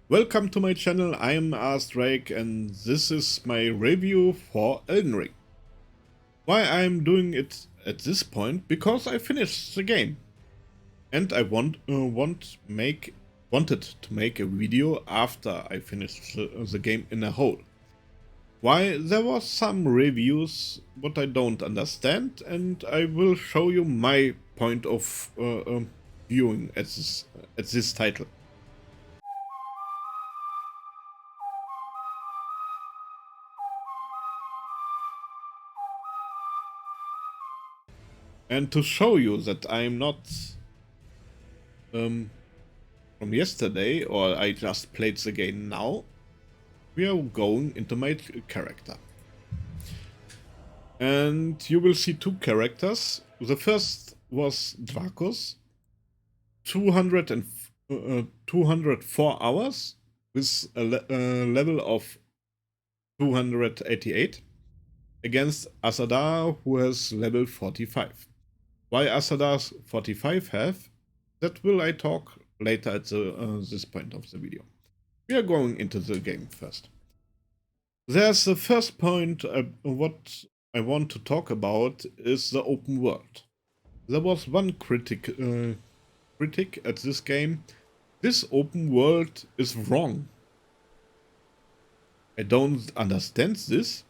Welcome to my channel, I'm A.S.Drake and this is my review for Elden Ring. Why I'm doing it at this point? Because I finished the game. And I wanted to make a video after I finished the game in a whole. Why? There was some reviews what I don't understand and I will show you my point of viewing at this title. And to show you that I'm not from yesterday, or I just played the game now, we are going into my character. And you will see two characters. The first was Dracos, 204 hours with a level of 288 against Asadar, who has level 45. Why Asadar's 45 have, that will I talk later at this point of the video. We are going into the game first. There's the first point, what I want to talk about is the open world. There was one critic at this game. This open world is wrong. I don't understand this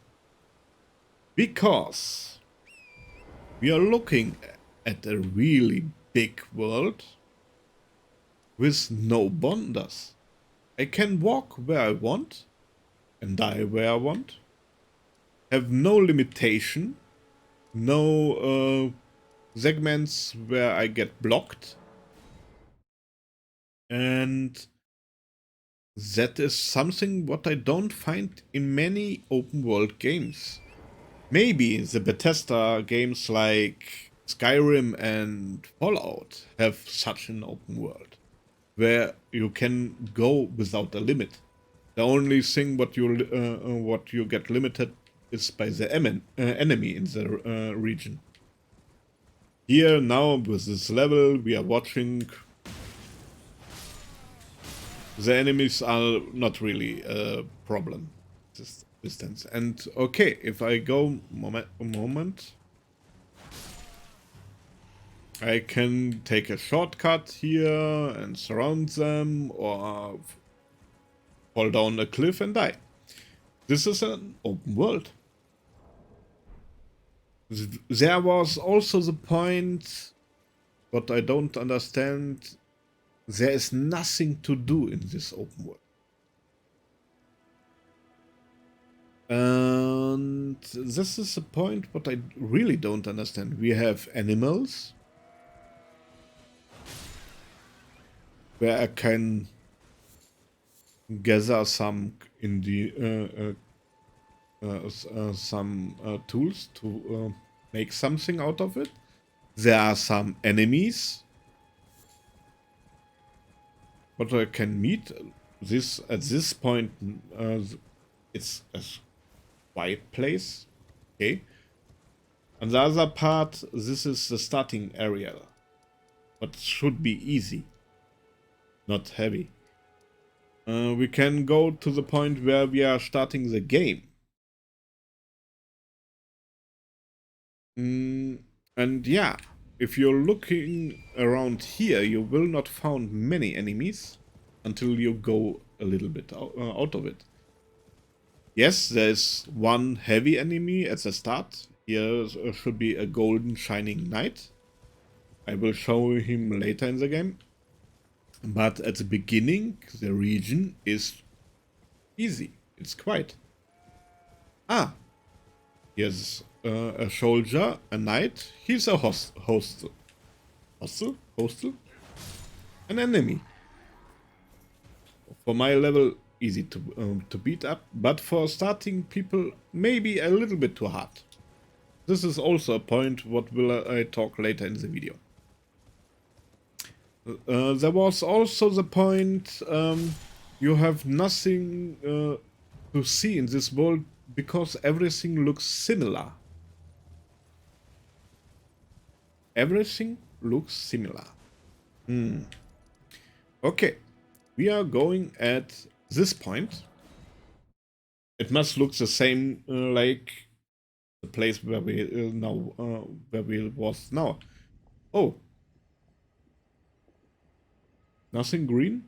because we are looking at a really big world with no borders. I can walk where I want and die where I want. Have no limitation, no segments where I get blocked. And that is something what I don't find in many open world games. Maybe the Bethesda games like Skyrim and Fallout have such an open world, where you can go without a limit. The only thing what you get limited is by the enemy in the region. Here now with this level we are watching. The enemies are not really a problem this distance. And okay, if I go a moment, I can take a shortcut here and surround them, or fall down a cliff and die. This is an open world. There was also the point, what I don't understand, there is nothing to do in this open world. And this is the point what I really don't understand. We have animals, where I can gather some in the tools to make something out of it. There are some enemies, but I can meet this at this point. It's a quiet place. Okay. On the other part, this is the starting area, but should be easy, not heavy. We can go to the point where we are starting the game. And yeah, if you're looking around here, you will not find many enemies until you go a little bit out of it. Yes, there's one heavy enemy at the start. Here should be a golden shining knight. I will show him later in the game. But at the beginning, the region is easy. It's quiet. Ah, here's a soldier, a knight. He's a hostel. Hostel? An enemy. For my level, easy to beat up, but for starting people, maybe a little bit too hard. This is also a point what will I talk later in the video. There was also the point you have nothing to see in this world because everything looks similar. Everything looks similar. Okay. we are going at this point. It must look the same like the place where we where we was now. Oh, nothing green.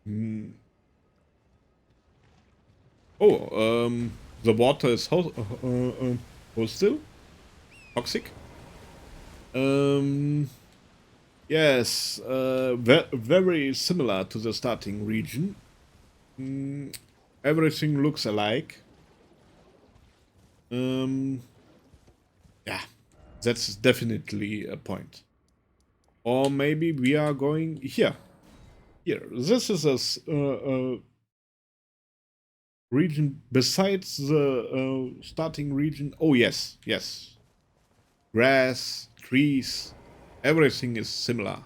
Hmm. Oh, the water is hostile, toxic. Um, yes, very similar to the starting region. Mm, everything looks alike. Yeah, that's definitely a point. Or maybe we are going here. Here, this is a region besides the starting region. Oh yes, yes. Grass, trees, everything is similar.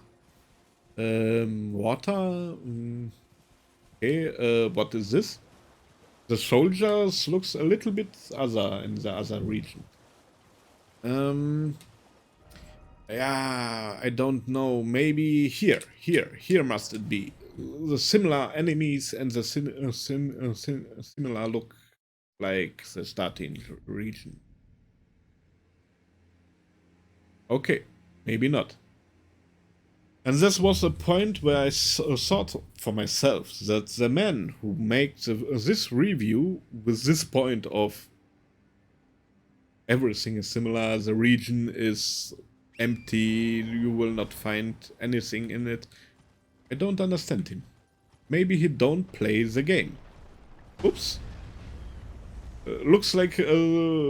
Water. Okay, what is this? The soldiers looks a little bit other in the other region. Um, yeah, I don't know. Maybe here must it be. The similar enemies and the similar look like the starting region. Okay, maybe not. And this was the point where I thought for myself that the man who makes this review with this point of everything is similar, the region is empty, you will not find anything in it. I don't understand him. Maybe he don't play the game. Oops. Looks like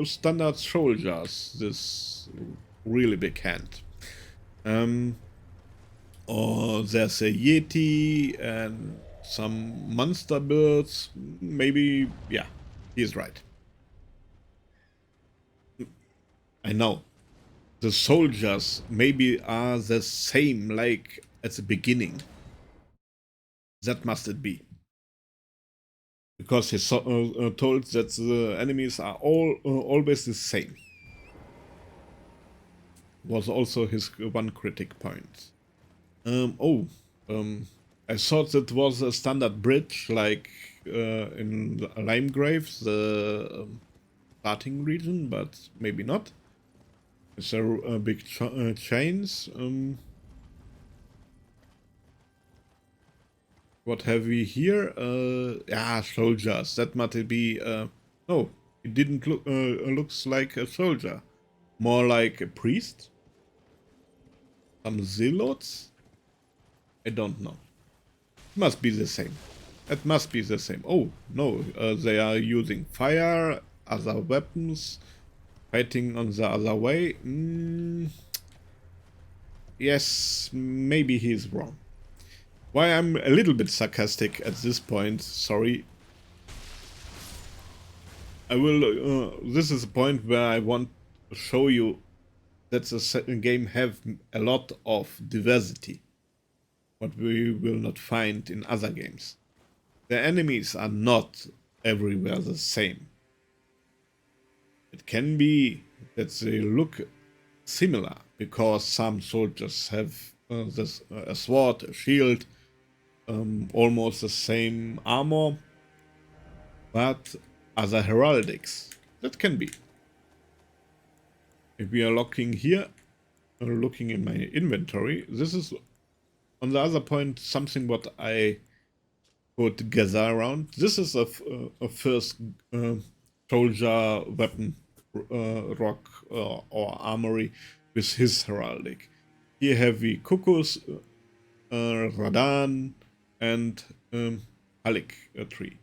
standard soldiers, this really big hand. Or there's a Yeti and some monster birds. Maybe, yeah, he's right. I know. The soldiers maybe are the same like at the beginning. That must it be. Because he told that the enemies are all always the same. Was also his one critic point. Oh, I thought that was a standard bridge like in Limegrave, the starting region, but maybe not. It's a big chains. What have we here? Yeah, soldiers. That might be. No, it didn't look. Looks like a soldier, more like a priest. Some zealots. I don't know. Must be the same. It must be the same. Oh no, they are using fire, other weapons, fighting on the other way. Yes, maybe he's wrong. Why I'm a little bit sarcastic at this point, sorry. I will, this is a point where I want to show you that the game have a lot of diversity, what we will not find in other games. The enemies are not everywhere the same. It can be that they look similar because some soldiers have a sword, a shield, almost the same armor, but other heraldics. That can be. If we are looking here, looking in my inventory, this is on the other point something what I could gather around. This is a first soldier weapon rock or armory with his heraldic. Here have we Kukus, Radan, and Halik tree.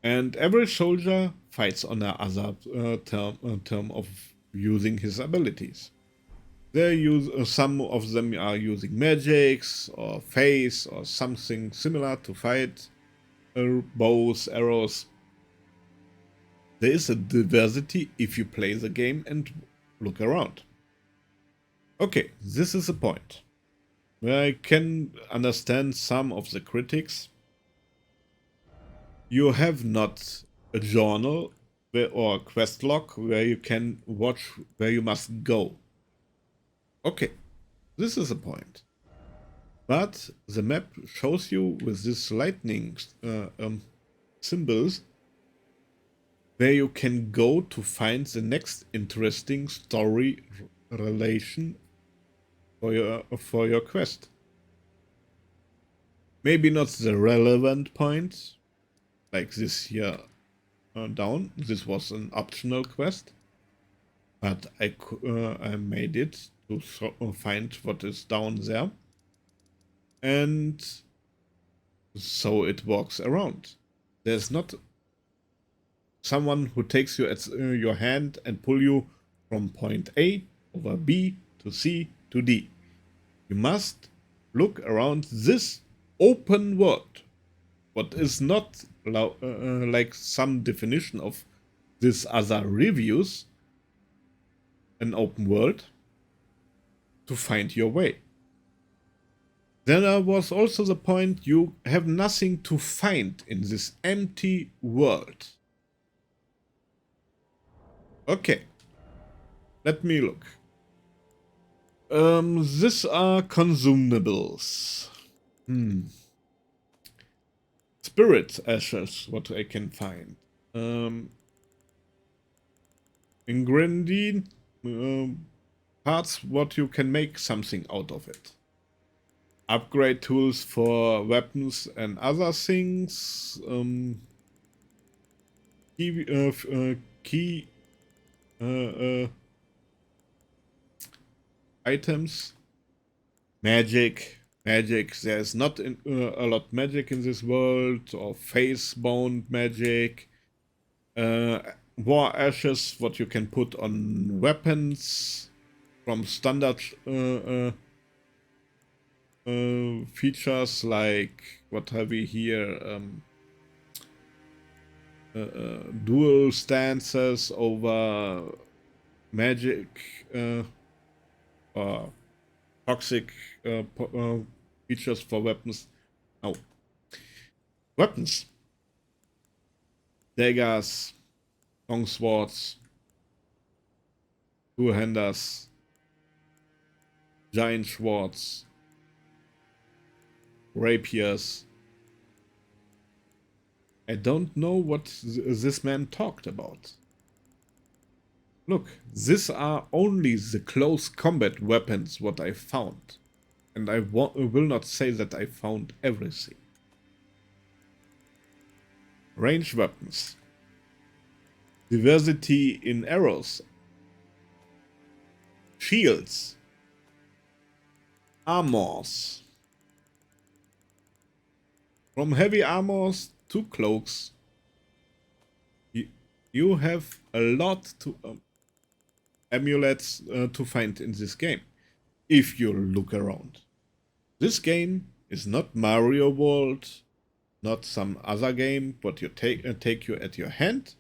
And every soldier fights on the other term of using his abilities. They use some of them are using magics or face or something similar to fight, bows, arrows. There is a diversity if you play the game and look around. Okay, this is a point where I can understand some of the critics. You have not a journal or a quest log where you can watch where you must go. Okay, this is a point. But the map shows you with this lightning symbols where you can go to find the next interesting story relation for your quest. Maybe not the relevant point, like this here down. This was an optional quest, but I made it to find what is down there, and so it walks around. There's not someone who takes you at your hand and pull you from point A over B to C to D. You must look around this open world, what is not like some definition of this other reviews, an open world, to find your way. Then there was also the point you have nothing to find in this empty world. Okay, let me look. These are consumables. Spirit ashes, what I can find. Ingredient parts, what you can make something out of it. Upgrade tools for weapons and other things. Key items. Magic. There's not a lot magic in this world, or face-bound magic. War ashes, what you can put on weapons from standard features, like what have we here? Dual stances over magic or toxic features for weapons. Oh, weapons. Daggers, long swords, two-handers, giant swords, rapiers. I don't know what this man talked about. Look, these are only the close combat weapons what I found. And I will not say that I found everything. Ranged weapons. Diversity in arrows. Shields. Armors. From heavy armors to cloaks. You have a lot to amulets to find in this game, if you look around. This game is not Mario World, not some other game, but you take you at your hand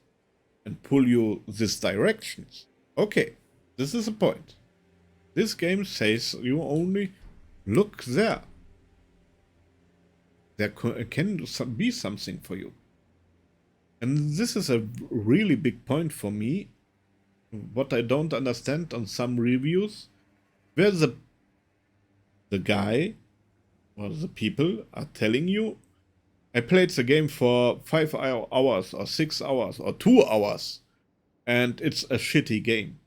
and pull you this directions. Okay, this is a point. This game says you only look there. There can be something for you. And this is a really big point for me. What I don't understand on some reviews, where the guy or the people are telling you, I played the game for 5 hours or 6 hours or 2 hours, and it's a shitty game.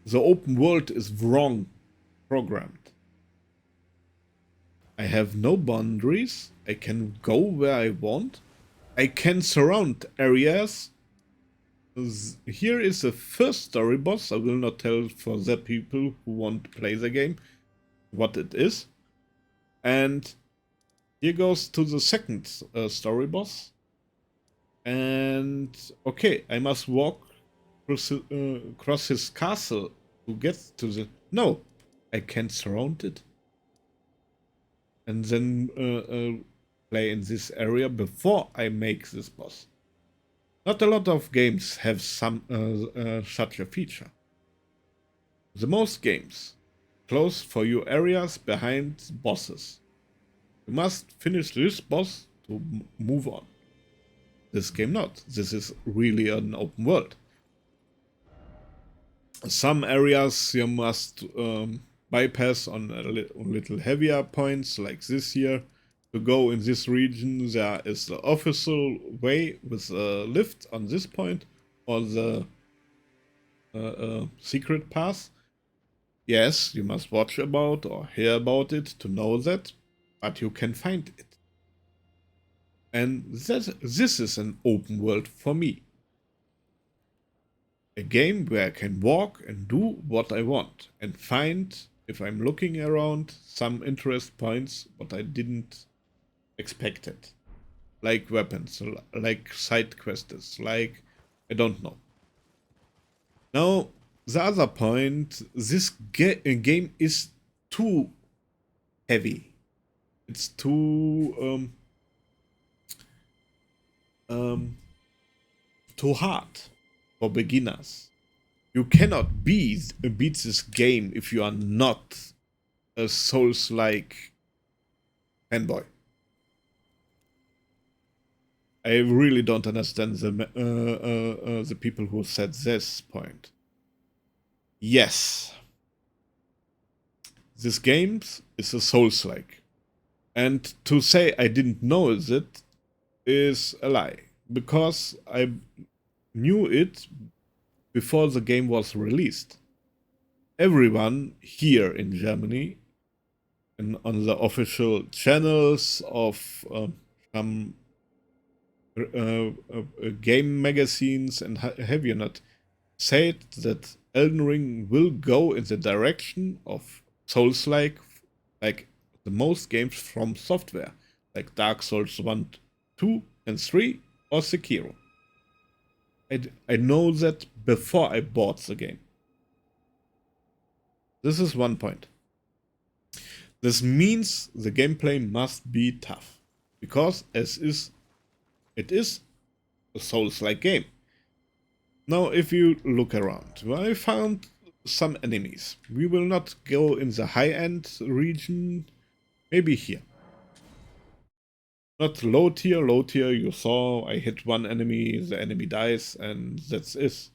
The open world is wrong programmed. I have no boundaries. I can go where I want. I can surround areas. Here is the first story boss. I will not tell for the people who want to play the game what it is. And here goes to the second story boss. And okay, I must walk across his castle to get to the... No, I can surround it. And then play in this area before I make this boss. Not a lot of games have some such a feature. The most games close for you areas behind bosses. You must finish this boss to move on. This game not. This is really an open world. Some areas you must bypass on little heavier points, like this here. To go in this region, there is the official way with a lift on this point, or the secret path. Yes, you must watch about or hear about it to know that, but you can find it. And this is an open world for me. A game where I can walk and do what I want and find, if I'm looking around, some interest points what I didn't expect it. Like weapons, like side quests, like I don't know. Now, the other point, this game is too heavy. It's too hard for beginners. You cannot beat this game if you are not a Souls-like fanboy. I really don't understand the people who said this point. Yes, this game is a Souls-like, and to say I didn't know it is a lie, because I knew it before the game was released. Everyone here in Germany and on the official channels of some game magazines and have you not said that Elden Ring will go in the direction of Souls-like, like the most games from software, like Dark Souls 1, 2, and 3, or Sekiro. I know that before I bought the game. This is one point. This means the gameplay must be tough, because it is a Souls-like game. Now, if you look around, I found some enemies. We will not go in the high-end region, maybe here. Not low tier, you saw, I hit one enemy, the enemy dies, and that's it.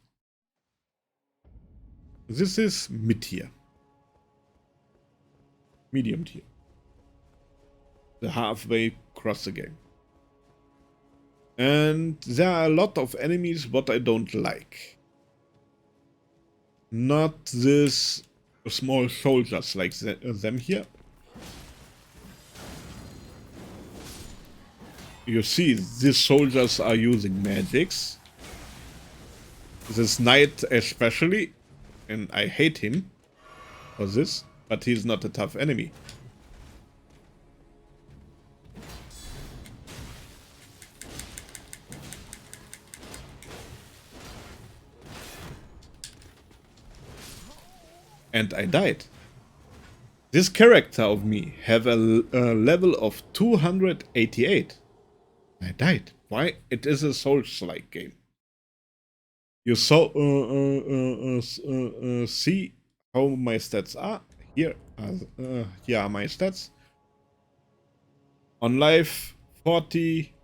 This is mid-tier. Medium tier. The halfway across the game. And there are a lot of enemies what I don't like. Not this small soldiers like them here. You see, these soldiers are using magics. This knight especially, and I hate him for this, but he's not a tough enemy. And I died. This character of me have a level of 288. I died. Why? It is a Souls-like game. You saw see how my stats are. Here are my stats. On life 40,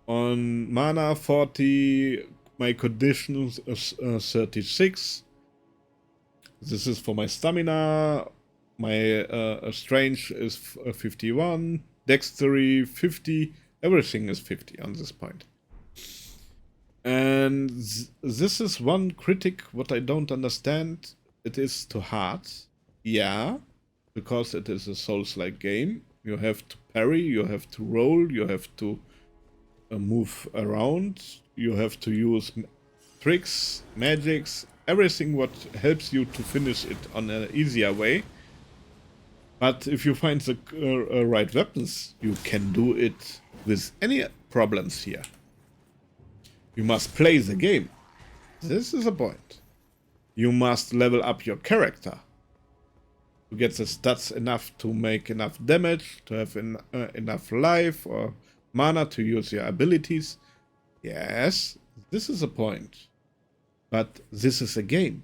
on mana 40, my condition is 36. This is for my stamina. My strength is 51, dexterity 50. Everything is 50 on this point. And this is one critic what I don't understand. It is too hard. Yeah, because it is a Souls-like game. You have to parry, you have to roll, you have to move around, you have to use tricks, magics, everything what helps you to finish it on an easier way. But if you find the right weapons, you can do it with any problems here. You must play the game. This is a point. You must level up your character to get the stats enough to make enough damage, to have enough life or mana to use your abilities. Yes, this is a point. But this is a game.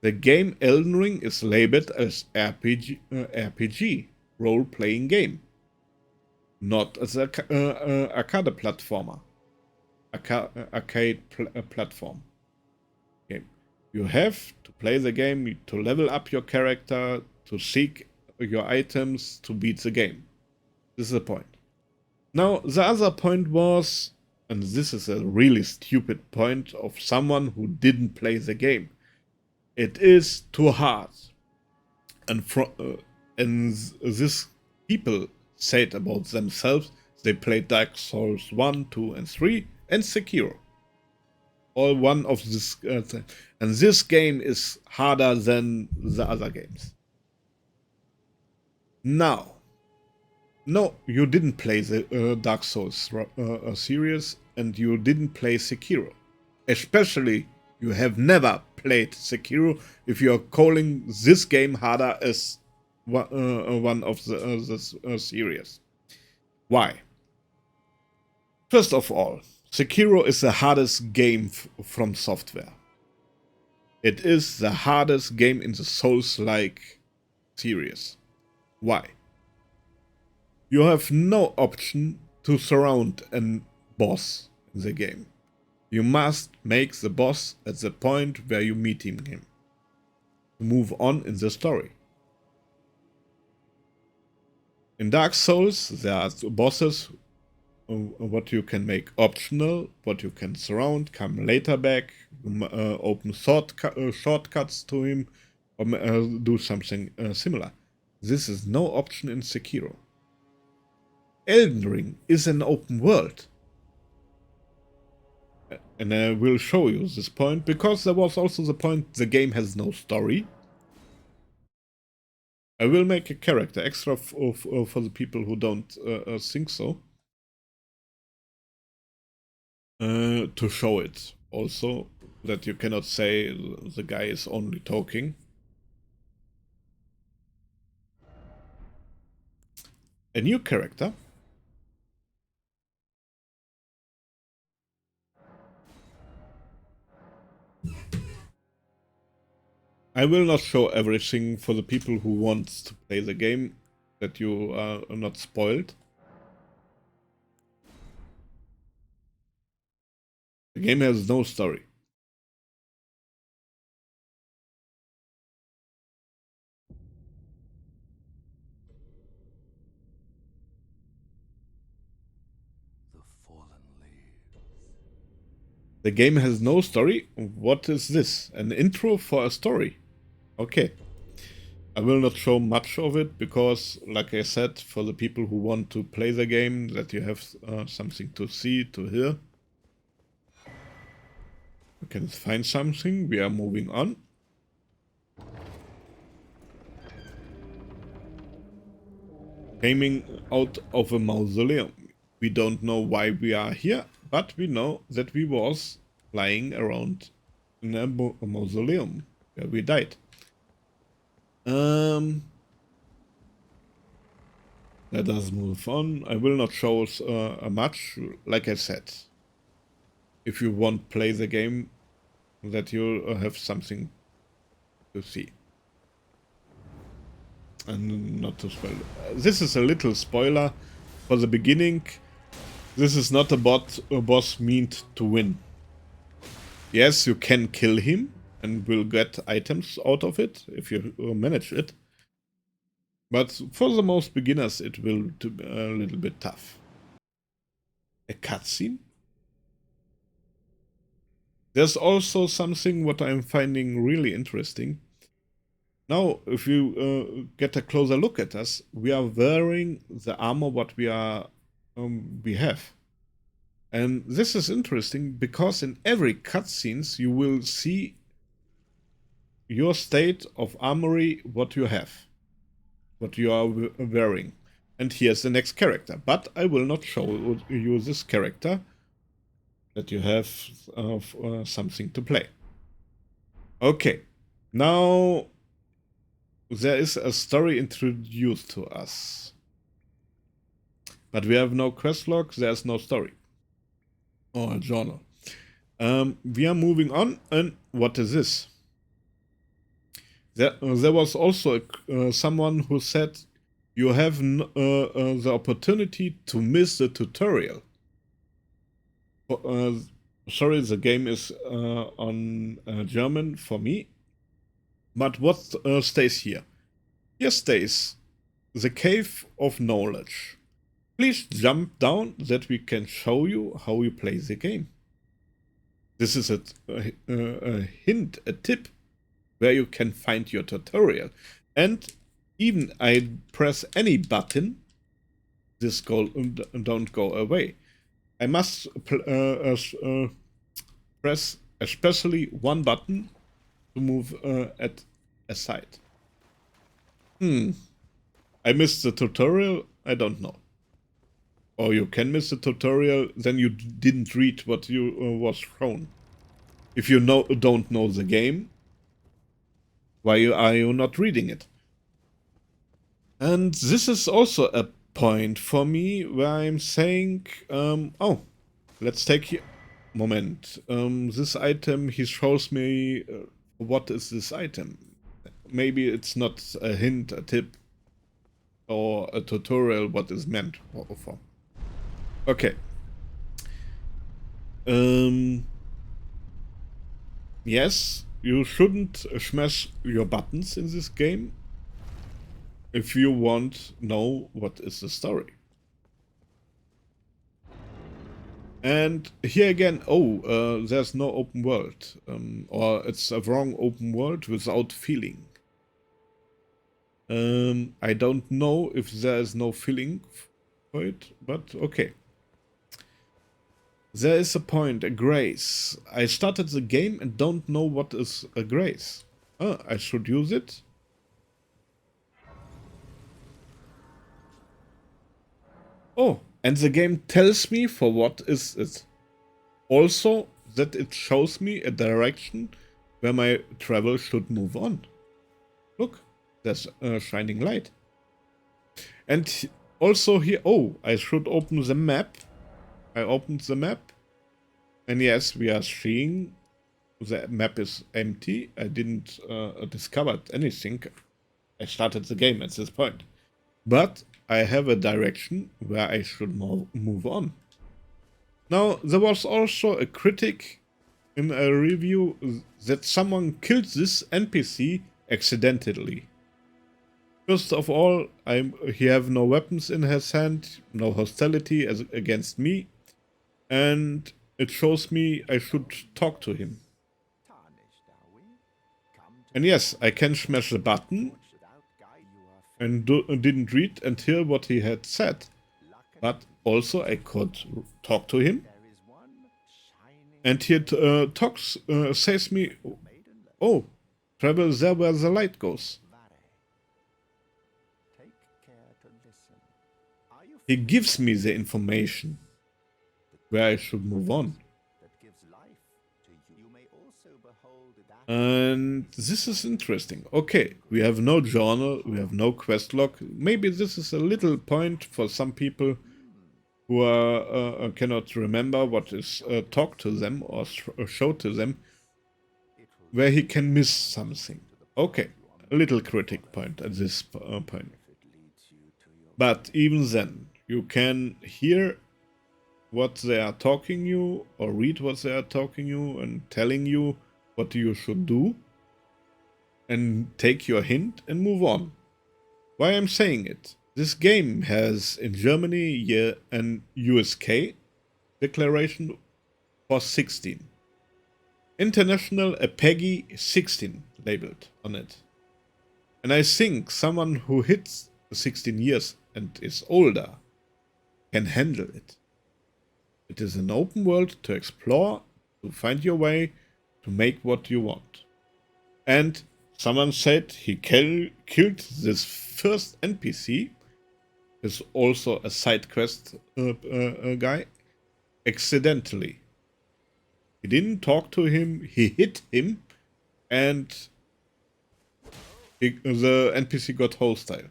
The game Elden Ring is labeled as RPG, role-playing game. Not as an arcade platformer. Arcade platform game. You have to play the game, to level up your character, to seek your items, to beat the game. This is the point. Now, the other point was, and this is a really stupid point of someone who didn't play the game. It is too hard. And this people said about themselves, they played Dark Souls 1, 2, and 3, and Sekiro. All one of this, and this game is harder than the other games. Now, no, you didn't play the Dark Souls series, and you didn't play Sekiro. Especially, you have never played Sekiro if you are calling this game harder as one of the series. Why? First of all, Sekiro is the hardest game from software. It is the hardest game in the Souls-like series. Why? You have no option to surround a boss in the game. You must make the boss at the point where you meet him to move on in the story. In Dark Souls, there are bosses what you can make optional, what you can surround, come later back, open shortcuts to him, or do something similar. This is no option in Sekiro. Elden Ring is an open world. And I will show you this point, because there was also the point the game has no story. I will make a character extra for the people who don't think so. To show it also, that you cannot say the guy is only talking. A new character. I will not show everything for the people who want to play the game, that you are not spoiled. The game has no story. The game has no story? What is this? An intro for a story? Okay. I will not show much of it, because, like I said, for the people who want to play the game, that you have something to see, to hear. We can find something. We are moving on. Coming out of a mausoleum. We don't know why we are here, but we know that we was lying around in a mausoleum where we died. Let us move on. I will not show much. Like I said, if you want to play the game, that you have something to see. And not to spoil. This is a little spoiler for the beginning. This is not a boss meant to win. Yes, you can kill him and will get items out of it if you manage it. But for the most beginners, it will be a little bit tough. A cutscene? There's also something what I'm finding really interesting. Now, if you get a closer look at us, we are wearing the armor what we have. And this is interesting, because in every cutscenes you will see your state of armory, what you have, what you are wearing. And here's the next character, but I will not show you this character, that you have something to play. Okay, now there is a story introduced to us, but we have no quest log, there's no story or a journal. We are moving on, and what is this? There was also someone who said you have the opportunity to miss the tutorial. Sorry, the game is on German for me. But what stays here? Here stays the Cave of Knowledge. Please jump down that we can show you how you play the game. This is a hint, a tip, where you can find your tutorial. And even I press any button, this don't go away. I must press especially one button to move at a side. I missed the tutorial, I don't know. Or you can miss the tutorial, then you didn't read what you was shown. If you don't know the game, why are you not reading it? And this is also a point for me where I'm saying, oh, let's take here. Moment. This item, he shows me what is this item. Maybe it's not a hint, a tip, or a tutorial what is meant for. Okay. Yes, you shouldn't smash your buttons in this game if you want to know what is the story. And here again, there's no open world. Or it's a wrong open world without feeling. I don't know if there is no feeling for it, but okay. There is a point, a grace. I started the game and don't know what is a grace. I should use it. Oh, and the game tells me for what is it. Also, that it shows me a direction where my travel should move on. Look, there's a shining light. And also here, I should open the map. I opened the map. And yes, we are seeing the map is empty. I didn't discover anything. I started the game at this point. But I have a direction where I should move on. Now, there was also a critic in a review that someone killed this NPC accidentally. First of all, he have no weapons in his hand, no hostility against me, and it shows me I should talk to him. And yes, I can smash the button and didn't read and hear what he had said. But also I could talk to him. And he says me, oh, travel there where the light goes. He gives me the information where I should move on. And this is interesting. Okay, we have no journal, we have no quest log. Maybe this is a little point for some people who cannot remember what is talked to them or showed to them, where he can miss something. Okay, a little critic point at this point. But even then, you can hear what they are talking you or read what they are talking you and telling you what you should do, and take your hint and move on. Why I'm saying it? This game has in Germany an USK declaration for 16. International a PEGI 16 labeled on it. And I think someone who hits 16 years and is older can handle it. It is an open world to explore, to find your way, to make what you want. And someone said he killed this first NPC, is also a side quest guy, accidentally. He didn't talk to him, he hit him, and the NPC got hostile.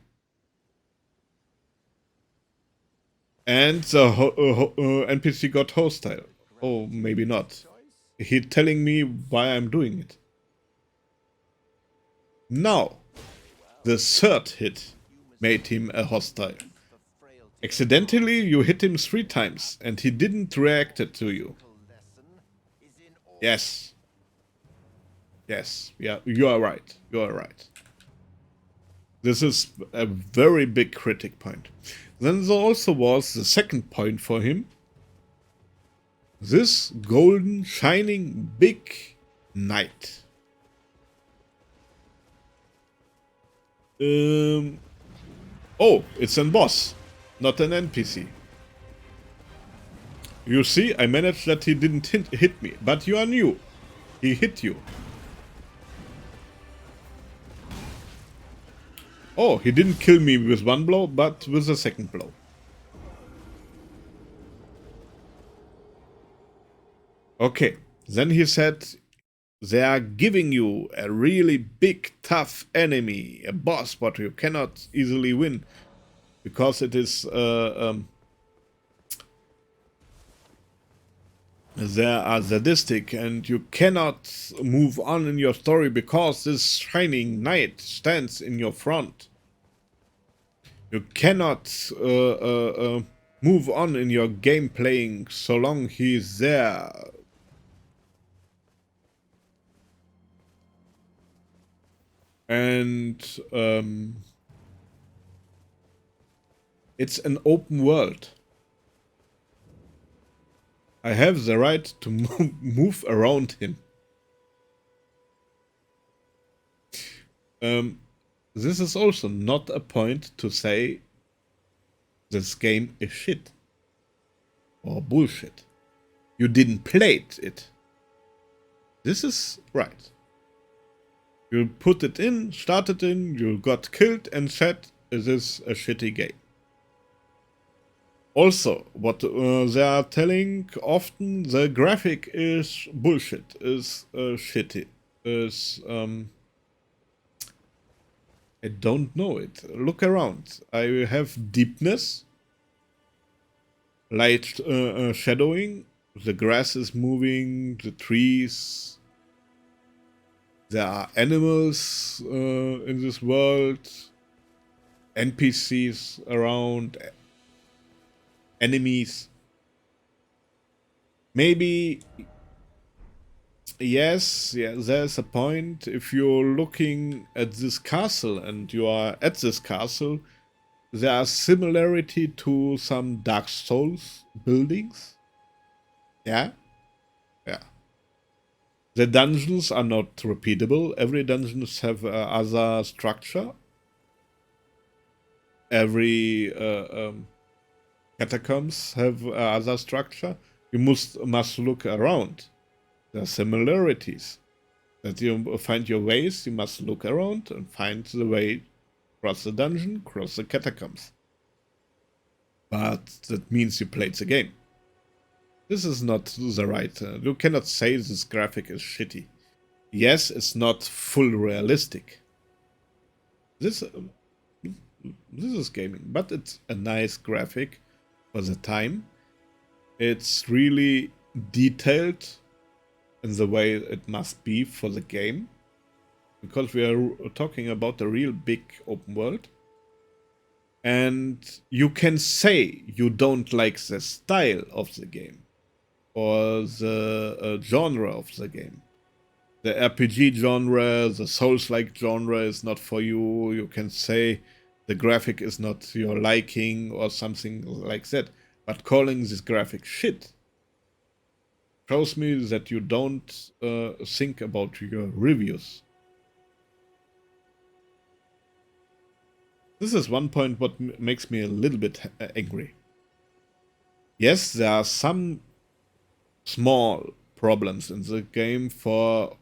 And the NPC got hostile. Oh, maybe not. He's telling me why I'm doing it. Now, the third hit made him a hostile. Accidentally, you hit him 3 times and he didn't react to you. Yes. Yes. Yeah, you are right. You are right. This is a very big critic point. Then there also was the second point for him. This golden, shining, big knight. Oh, it's a boss, not an NPC. You see, I managed that he didn't hit me, but you are new. He hit you. Oh, he didn't kill me with one blow, but with a second blow. Okay, then he said, they are giving you a really big, tough enemy, a boss, but you cannot easily win, because it is, they are sadistic, and you cannot move on in your story because this shining knight stands in your front. You cannot move on in your game playing so long he is there. And it's an open world. I have the right to move around him. This is also not a point to say this game is shit or bullshit. You didn't play it. This is right. You put it in, started in, you got killed and said, is this a shitty game? Also, what they are telling often, the graphic is bullshit, is shitty, is, I don't know it. Look around. I have deepness, light shadowing, the grass is moving, the trees, there are animals in this world, NPCs around, enemies. Maybe, yes, yeah, there's a point. If you're looking at this castle and you are at this castle, there are similarity to some Dark Souls buildings. Yeah, yeah. The dungeons are not repeatable. Every dungeon have other structure. Every catacombs have other structure. You must look around. There are similarities. That you find your ways, you must look around and find the way across the dungeon, across the catacombs. But that means you played the game. This is not the right. You cannot say this graphic is shitty. Yes, it's not full realistic. This is gaming, but it's a nice graphic for the time. It's really detailed in the way it must be for the game, because we are talking about a real big open world. And you can say you don't like the style of the game or the genre of the game. The RPG genre, the Souls-like genre is not for you. You can say the graphic is not your liking or something like that. But calling this graphic shit shows me that you don't think about your reviews. This is one point what makes me a little bit angry. Yes, there are some small problems in the game for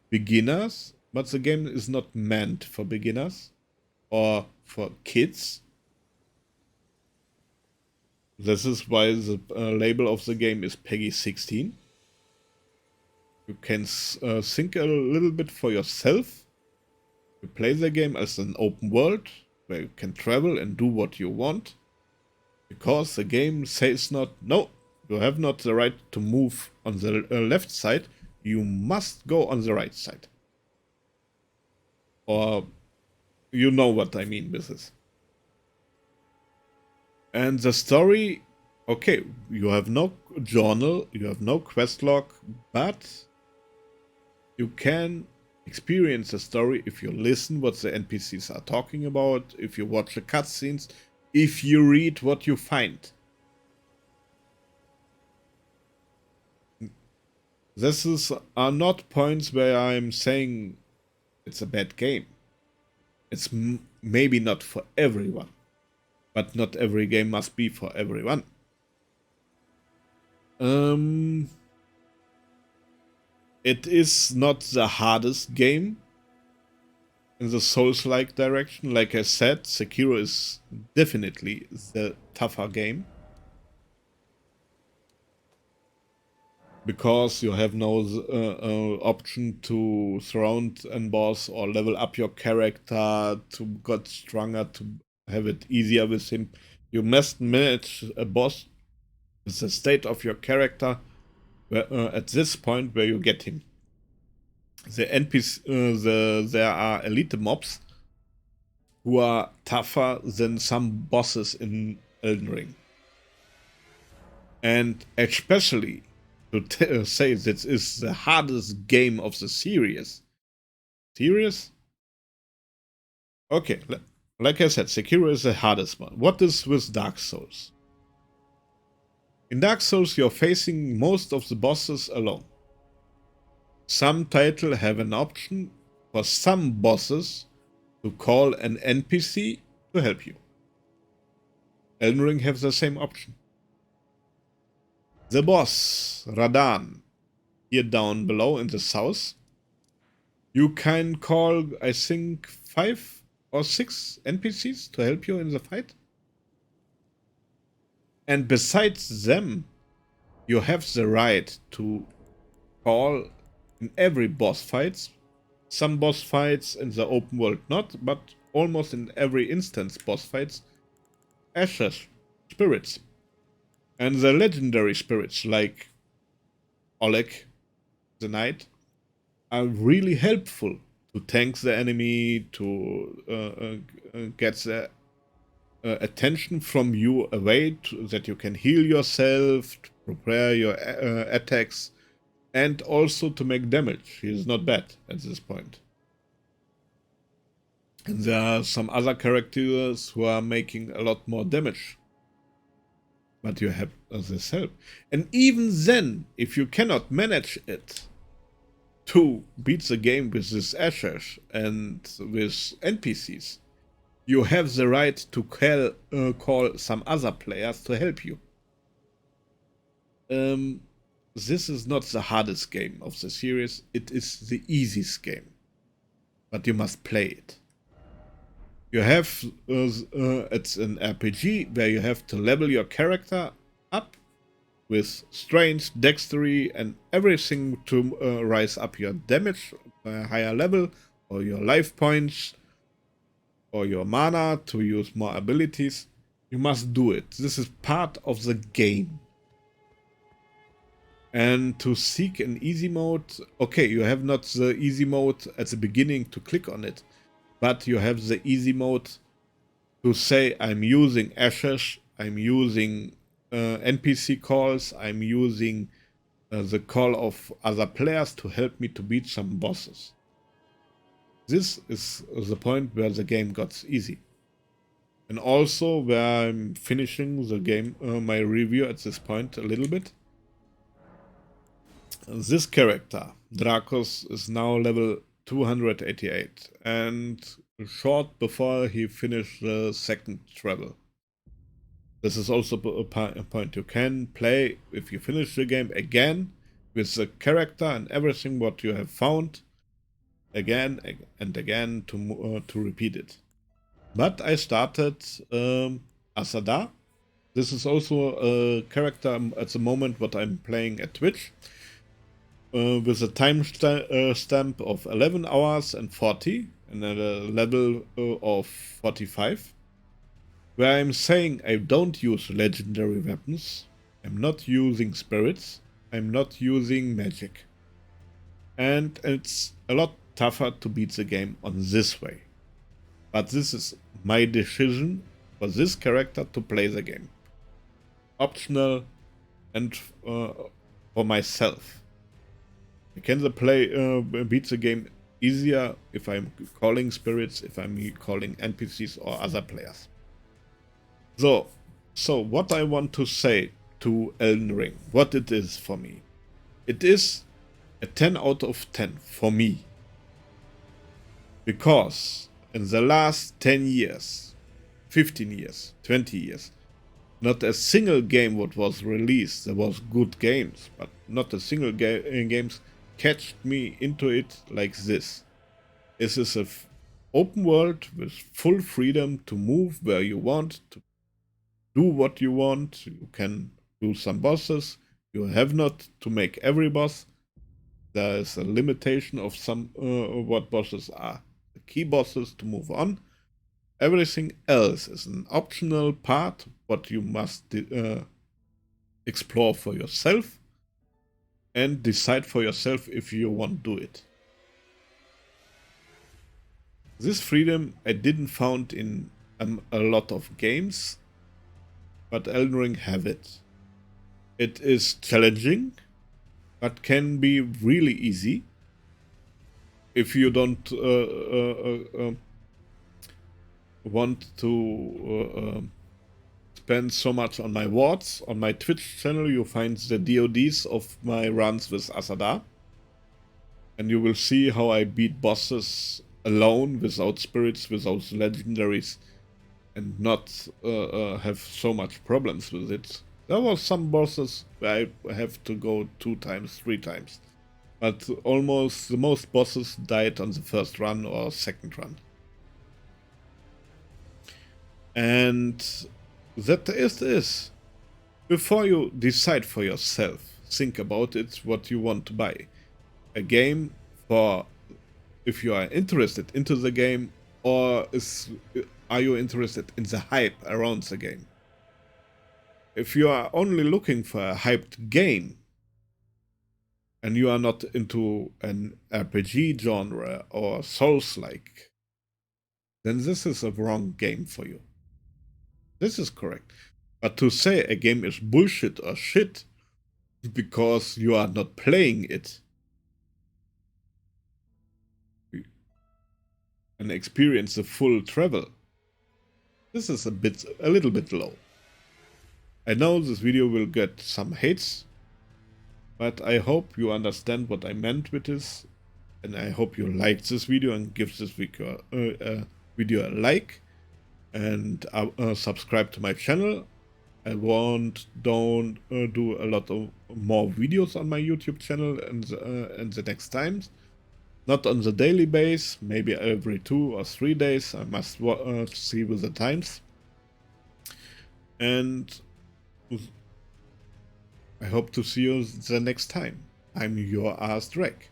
beginners, but the game is not meant for beginners or for kids. This is why the label of the game is Peggy 16. You can think a little bit for yourself. You play the game as an open world where you can travel and do what you want, because the game says not, no, you have not the right to move on the left side, you must go on the right side. Or you know what I mean with this. And the story, okay, you have no journal, you have no quest log, but You can experience the story if you listen what the NPCs are talking about, if you watch the cutscenes, if you read what you find. Are not points where I'm saying it's a bad game. It's maybe not for everyone, but not every game must be for everyone. It is not the hardest game in the Souls-like direction. Like I said, Sekiro is definitely the tougher game. Because you have no option to surround a boss or level up your character to get stronger, to have it easier with him. You must manage a boss with the state of your character at this point where you get him. The NPC, there are elite mobs who are tougher than some bosses in Elden Ring. And especially to say this is the hardest game of the series. Serious? Okay, like I said, Sekiro is the hardest one. What is with Dark Souls? In Dark Souls, you're facing most of the bosses alone. Some titles have an option for some bosses to call an NPC to help you. Elden Ring has the same option. The boss, Radahn, here down below in the south, you can call, I think, 5 or 6 NPCs to help you in the fight. And besides them, you have the right to call in every boss fights. Some boss fights in the open world not, but almost in every instance boss fights, ashes, spirits. And the legendary spirits like Oleg, the knight, are really helpful to tank the enemy, to get the attention from you away, that you can heal yourself, to prepare your attacks, and also to make damage. He is not bad at this point. And there are some other characters who are making a lot more damage. But you have this help. And even then, if you cannot manage it to beat the game with this ashes and with NPCs, you have the right to call some other players to help you. This is not the hardest game of the series, it is the easiest game. But you must play it. You have, it's an RPG where you have to level your character up with strength, dexterity, and everything to rise up your damage by a higher level, or your life points, or your mana to use more abilities. You must do it. This is part of the game. And to seek an easy mode, okay, you have not the easy mode at the beginning to click on it, but you have the easy mode to say, I'm using ashes, I'm using NPC calls, I'm using the call of other players to help me to beat some bosses. This is the point where the game got easy. And also where I'm finishing the game, my review at this point a little bit. This character, Dracos, is now level 288 and short before he finished the second travel. This is also a point you can play if you finish the game again with the character and everything what you have found again and again to repeat it. But I started Asada. This is also a character at the moment what I'm playing at Twitch. With a time stamp of 11 hours and 40 and at a level of 45, where I'm saying I don't use legendary weapons, I'm not using spirits, I'm not using magic. And it's a lot tougher to beat the game on this way. But this is my decision for this character to play the game. Optional and for myself. Can the beat the game easier if I'm calling spirits, if I'm calling NPCs or other players. So what I want to say to Elden Ring, what it is for me. It is a 10 out of 10 for me. Because in the last 10 years, 15 years, 20 years, not a single game what was released, there was good games, but not a single games catched me into it like this. This is a open world with full freedom to move where you want, to do what you want. You can do some bosses. You have not to make every boss. There is a limitation of some what bosses are the key bosses to move on. Everything else is an optional part, what you must explore for yourself and decide for yourself if you want to do it. This freedom I didn't found in a lot of games, but Elden Ring have it. It is challenging, but can be really easy if you don't want to spend so much on my wards. On my Twitch channel you find the DODs of my runs with Asada, and you will see how I beat bosses alone, without spirits, without legendaries, and not have so much problems with it. There were some bosses where I have to go 2 times, 3 times, but almost the most bosses died on the first run or second run. And that is this. Before you decide for yourself, think about it, what you want to buy. A game for if you are interested into the game, or are you interested in the hype around the game? If you are only looking for a hyped game, and you are not into an RPG genre or Souls-like, then this is a wrong game for you. This is correct. But to say a game is bullshit or shit because you are not playing it and experience the full travel, this is a little bit low. I know this video will get some hates, but I hope you understand what I meant with this, and I hope you like this video and give this video a like, and subscribe to my channel. I don't do a lot of more videos on my YouTube channel in the next times. Not on the daily base, maybe every 2 or 3 days. I must see with the times. And I hope to see you the next time. I'm your A.S.Drake.